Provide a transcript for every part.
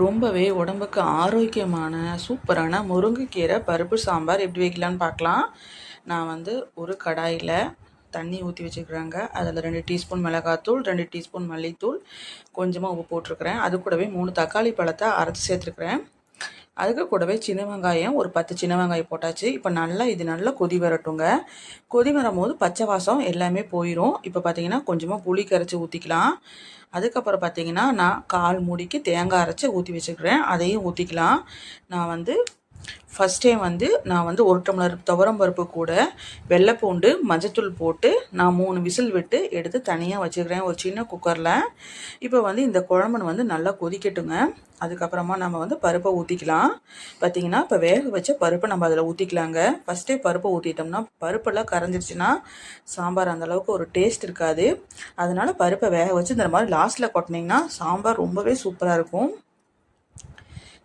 ரொம்பவே உடம்புக்கு ஆரோக்கியமான சூப்பரான முருங்கைக்கீரை பருப்பு சாம்பார் எப்படி வைக்கலான்னு பார்க்கலாம். நான் ஒரு கடாயில் தண்ணி ஊற்றி வச்சுருக்குறேங்க. அதில் 2 டீஸ்பூன் மிளகாத்தூள், 2 டீஸ்பூன் மல்லித்தூள், கொஞ்சமாக உப்பு போட்டிருக்கிறேன். அது கூடவே 3 தக்காளி பழத்தை அரைச்சி சேர்த்துருக்குறேன். அதுக்கு கூடவே சின்ன வெங்காயம் ஒரு 10 சின்ன வெங்காயம் போட்டாச்சு. இப்போ இது நல்லா கொதி வரட்டுங்க. கொதி வரும்போது பச்சை வாசம் எல்லாமே போயிடும். இப்போ பார்த்தீங்கன்னா கொஞ்சமாக புளி கரைச்சி ஊற்றிக்கலாம். அதுக்கப்புறம் பார்த்தீங்கன்னா நான் 1/4 மூடிக்கு தேங்காய் அரைச்சி ஊற்றி வச்சுக்கிறேன். அதையும் ஊற்றிக்கலாம். நான் ஃபஸ்ட் டைம் நான் 1 டம்ளர் துவரம் பருப்பு கூட வெள்ளை பூண்டு மஞ்சத்தூள் போட்டு நான் 3 விசில் விட்டு எடுத்து தனியாக வச்சுக்கிறேன் ஒரு சின்ன குக்கரில். இப்போ இந்த குழம்பு நல்லா கொதிக்கட்டுங்க. அதுக்கப்புறமா நம்ம பருப்பை ஊற்றிக்கலாம். பார்த்திங்கன்னா இப்போ வேக வச்ச பருப்பை நம்ம அதில் ஊற்றிக்கலாங்க. ஃபஸ்ட்டே பருப்பை ஊற்றிட்டோம்னா பருப்பெல்லாம் கரைஞ்சிருச்சுன்னா சாம்பார் அந்தளவுக்கு ஒரு டேஸ்ட் இருக்காது. அதனால் பருப்பை வேக வச்சு இந்த மாதிரி லாஸ்ட்டில் கொட்டினீங்கன்னா சாம்பார் ரொம்பவே சூப்பராக இருக்கும்.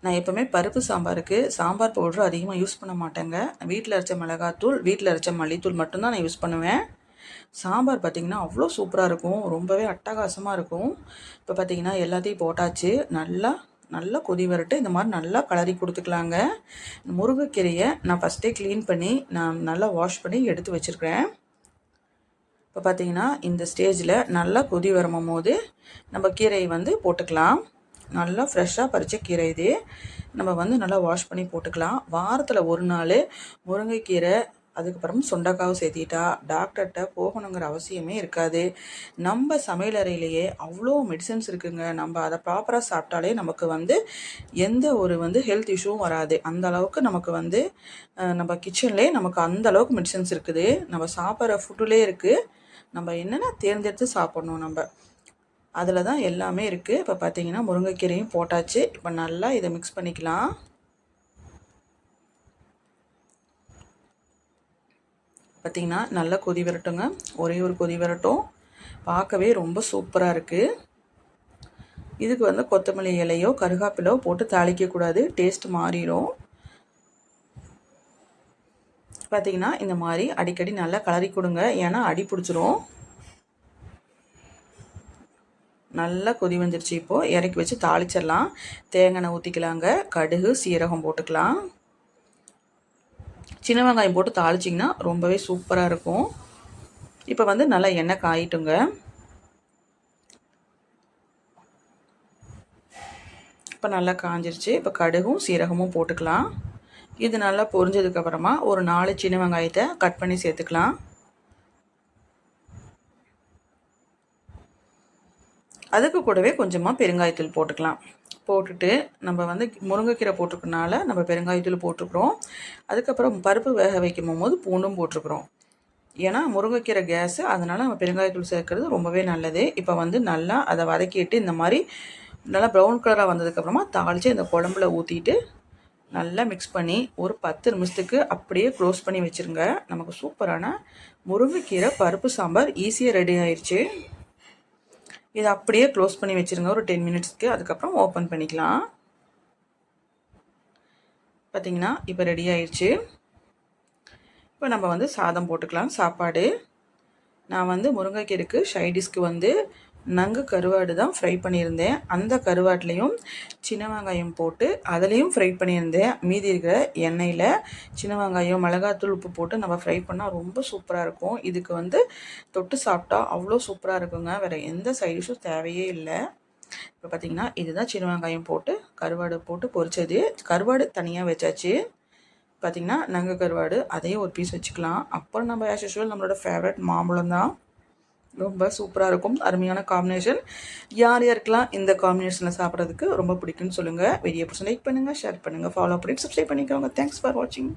நான் எப்போவுமே பருப்பு சாம்பாருக்கு சாம்பார் பவுட்ரு அதிகமாக யூஸ் பண்ண மாட்டேங்க. வீட்டில் அரைச்ச மிளகாத்தூள், வீட்டில் அரைச்ச மல்லித்தூள் மட்டும்தான் நான் யூஸ் பண்ணுவேன். சாம்பார் பார்த்திங்கன்னா அவ்வளோ சூப்பராக இருக்கும், ரொம்பவே அட்டகாசமாக இருக்கும். இப்போ பார்த்திங்கன்னா எல்லாத்தையும் போட்டாச்சு. நல்லா கொதி வரட்டு. இந்த மாதிரி நல்லா கலரி கொடுத்துக்கலாங்க. முருங்கைக்கீரையை நான் ஃபஸ்ட்டே க்ளீன் பண்ணி நான் நல்லா வாஷ் பண்ணி எடுத்து வச்சுருக்கிறேன். இப்போ பார்த்திங்கன்னா இந்த ஸ்டேஜில் நல்லா கொதி வரும்போது போது நம்ம கீரையை போட்டுக்கலாம். நல்லா ஃப்ரெஷ்ஷாக பறித்த கீரை இது. நம்ம நல்லா வாஷ் பண்ணி போட்டுக்கலாம். வாரத்தில் ஒரு நாள் முருங்கைக்கீரை அதுக்கப்புறம் சுண்டைக்காவும் சேர்த்திட்டா டாக்டர்கிட்ட போகணுங்கிற அவசியமே இருக்காது. நம்ம சமையலறையிலேயே அவ்வளோ மெடிசன்ஸ் இருக்குதுங்க. நம்ம அதை ப்ராப்பராக சாப்பிட்டாலே நமக்கு எந்த ஒரு ஹெல்த் இஷ்யூவும் வராது. அந்த அளவுக்கு நமக்கு நம்ம கிச்சன்லேயே நமக்கு அந்த அளவுக்கு மெடிசன்ஸ் இருக்குது. நம்ம சாப்பிட்ற ஃபுட்டுலேயே இருக்குது. நம்ம என்னென்ன தேர்ந்தெடுத்து சாப்பிட்ணும். நம்ம அதில் தான் எல்லாமே இருக்குது. இப்போ பார்த்தீங்கன்னா முருங்கைக்கீரையும் போட்டாச்சு. இப்போ நல்லா இதை மிக்ஸ் பண்ணிக்கலாம். பார்த்திங்கன்னா நல்லா கொதி வரட்டுங்க. ஒரே ஒரு கொதி வரட்டும். பார்க்கவே ரொம்ப சூப்பராக இருக்குது. இதுக்கு கொத்தமல்லி இலையோ கருகாப்பிலோ போட்டு தாளிக்கக்கூடாது, டேஸ்ட் மாறிடும். பார்த்திங்கன்னா இந்த மாதிரி அடிக்கடி நல்லா கலரி கொடுங்க, ஏன்னா அடி பிடிச்சிரும். நல்லா கொதி வந்துருச்சு. இப்போது இறக்கி வச்சு தாளிச்சிடலாம். தேங்காய் எண்ணெய் ஊற்றிக்கலாங்க. கடுகு சீரகம் போட்டுக்கலாம். சின்ன வெங்காயம் போட்டு தாளிச்சிங்கன்னா ரொம்பவே சூப்பராக இருக்கும். இப்போ நல்லா எண்ணெய் காயிட்டுங்க. இப்போ நல்லா காஞ்சிருச்சு. இப்போ கடுகும் சீரகமும் போட்டுக்கலாம். இது நல்லா பொரிஞ்சதுக்கப்புறமா ஒரு 4 சின்ன வெங்காயத்தை கட் பண்ணி சேர்த்துக்கலாம். அதுக்கு கூடவே கொஞ்சமாக பெருங்காயத்தூள் போட்டுக்கலாம். போட்டுட்டு நம்ம முருங்கைக்கீரை போட்டிருக்கனால நம்ம பெருங்காயத்தூள் போட்டிருக்குறோம். அதுக்கப்புறம் பருப்பு வேக வைக்கும் போது பூண்டும் போட்டிருக்குறோம். ஏன்னா முருங்கைக்கீரை கேஸு, அதனால் நம்ம பெருங்காயத்தூள் சேர்க்குறது ரொம்பவே நல்லது. இப்போ நல்லா அதை வதக்கிட்டு இந்த மாதிரி நல்லா ப்ரௌன் கலராக வந்ததுக்கப்புறமா தாளித்து இந்த குழம்புல ஊற்றிட்டு நல்லா மிக்ஸ் பண்ணி ஒரு 10 நிமிஷத்துக்கு அப்படியே க்ளோஸ் பண்ணி வச்சுருங்க. நமக்கு சூப்பரான முருங்கைக்கீரை பருப்பு சாம்பார் ஈஸியாக ரெடி ஆயிடுச்சு. இதை அப்படியே க்ளோஸ் பண்ணி வச்சுருங்க ஒரு 10 மினிட்ஸ்க்கு. அதுக்கப்புறம் ஓப்பன் பண்ணிக்கலாம். பார்த்திங்கன்னா இப்போ ரெடி ஆயிடுச்சு. இப்போ நம்ம சாதம் போட்டுக்கலாம். சாப்பாடு நான் முருங்கைக்கீரைக்கு சைடிஷ்க்கு நங்கு கருவாடு தான் ஃப்ரை பண்ணியிருந்தேன். அந்த கருவாட்லேயும் சின்ன வெங்காயம் போட்டு அதுலேயும் ஃப்ரை பண்ணியிருந்தேன். மீதி இருக்கிற எண்ணெயில் சின்ன வெங்காயம் மிளகாத்தூள் உப்பு போட்டு நம்ம ஃப்ரை பண்ணால் ரொம்ப சூப்பராக இருக்கும். இதுக்கு தொட்டு சாப்பிட்டா அவ்வளோ சூப்பராக இருக்குங்க. வேறு எந்த சைட் டிஷ்ஷும் தேவையே இல்லை. இப்போ பார்த்திங்கன்னா இதுதான் சின்ன வெங்காயம் போட்டு கருவாடு போட்டு பொரிச்சது. கருவாடு தனியாக வச்சாச்சு. பார்த்திங்கன்னா நங்கு கருவாடு அதையும் ஒரு பீஸ் வச்சுக்கலாம். அப்புறம் நம்ம ஆஸ் யூஷுவல் நம்மளோட ஃபேவரட் மாம்பழம் தான். ரொம்ப சூப்பராக இருக்கும். அருமையான காம்பினேஷன். யார் யாருக்கெல்லாம் இந்த காம்பினேஷனில் சாப்பிட்றதுக்கு ரொம்ப பிடிக்குன்னு சொல்லுங்கள். வீடியோ பிடிச்சி லைக் பண்ணுங்கள், ஷேர் பண்ணுங்கள், ஃபாலோ பண்ணி சப்ஸ்கிரைப் பண்ணிக்கோங்க. தேங்க்ஸ் ஃபார் வாட்சிங்.